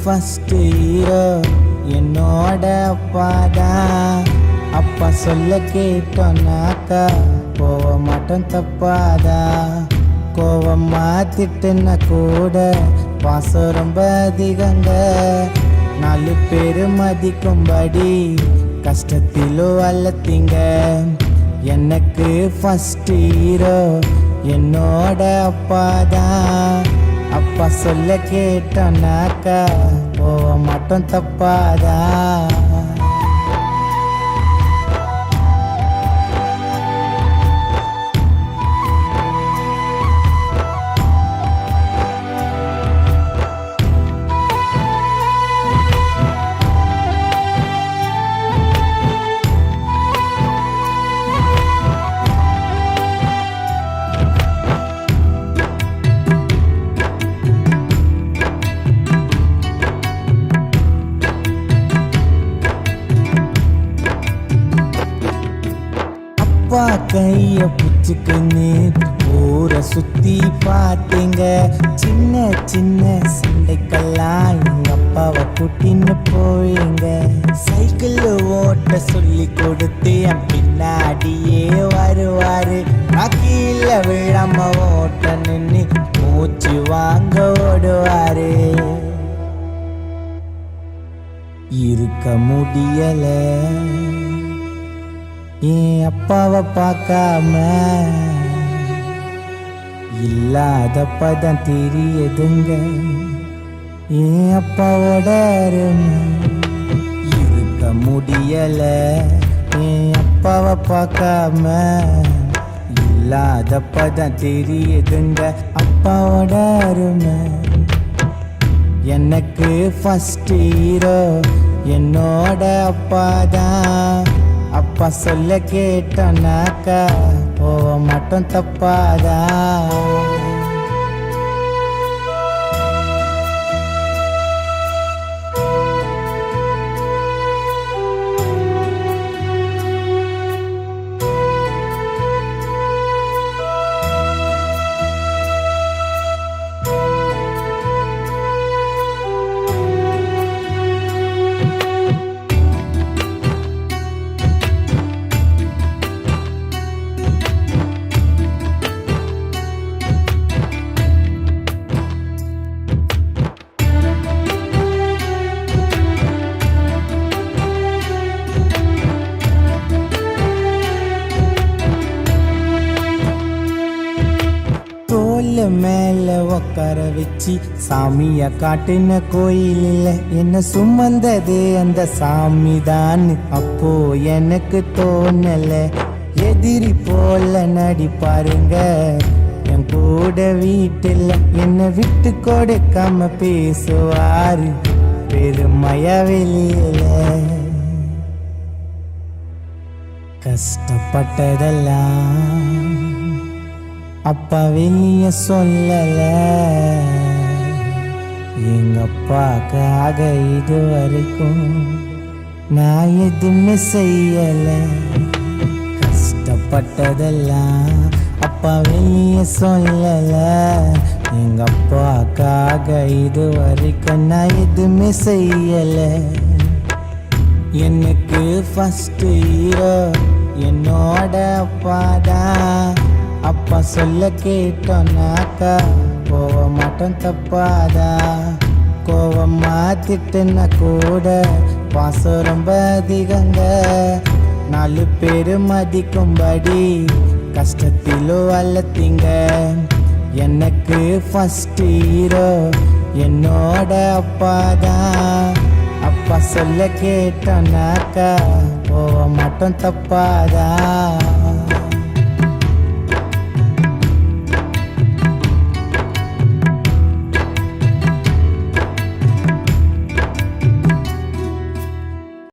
First hero என்னோட அப்பாதான். அப்பா சொல்ல கேட்டோன்னாக்கா போக மாட்டோம் தப்பாதா. கோவமா திட்டுன கூட பாசம் ரொம்ப அதிகங்க. 4 பேரு மதிக்கும்படி கஷ்டத்திலோ அல்லத்தீங்க. எனக்கு ஃபர்ஸ்ட் ஹீரோ என்னோட அப்பாதான். அப்பா சொல்ல கேட்டோன்னாக்கா போக மாட்டோம் தப்பாதா. அப்பா கைய பிடிச்சுக்குன்னு ஊரை சுத்தி பார்த்தீங்க. சின்ன சின்ன சண்டைக்கெல்லாம் எங்க அப்பாவை கூட்டின்னு போவீங்க. சைக்கிள் ஓட்ட சொல்லி கொடுத்து என் பின்னாடியே வருவாரு. நான் கீழே விழாம ஓட்ட நின்று மூச்சு வாங்க ஓடுவாரு. இருக்க முடியல என் அப்பாவை பார்க்காம. இல்லாதப்பதான் தெரியுதுங்க என் அப்பாவோட அருமை. இருக்க முடியல என் அப்பாவை பார்க்காம. இல்லாதப்பதான் தெரியுதுங்க அப்பாவோட அருமை. எனக்கு ஃபர்ஸ்ட் ஹீரோ என்னோட அப்பாதான். அப்பா சொல்ல கேட்டோன்னாக்கா போக மாட்டோம் தப்பாதா. தோல் மேல உக்கார வச்சு சாமிய காட்டுன கோயிலில் என்ன சுமந்தது அந்த சாமி தான். அப்போ எனக்கு தோணல எதிரி போல நடிப்பாருங்க என் கூட. வீட்டில் என்னை விட்டு கொடுக்காம பேசுவாரு பெருமையா வெளியில. கஷ்டப்பட்டதெல்லாம் அப்பா வெளிய சொல்லல. எங்க அப்பாக்காக இது வரைக்கும் நான் எதுவுமே செய்யல. கஷ்டப்பட்டதெல்லாம் அப்பா வெளிய சொல்லல. எங்க அப்பாக்காக இது வரைக்கும் நான் எதுவுமே செய்யல. எனக்கு ஃபர்ஸ்ட் ஹீரோ என்னோட அப்பாதான். அப்பா சொல்ல கேட்டோன்னாக்கா போக மாட்டோம் தப்பாதா. கோவமா திட்டுன கூட பாசம் ரொம்ப அதிகங்க. 4 பேரு மதிக்கும்படி கஷ்டத்திலோ அல்லத்தீங்க. எனக்கு ஃபர்ஸ்ட் ஹீரோ என்னோட அப்பாதான். அப்பா சொல்ல கேட்டோன்னாக்கா போக மாட்டோம் தப்பாதா.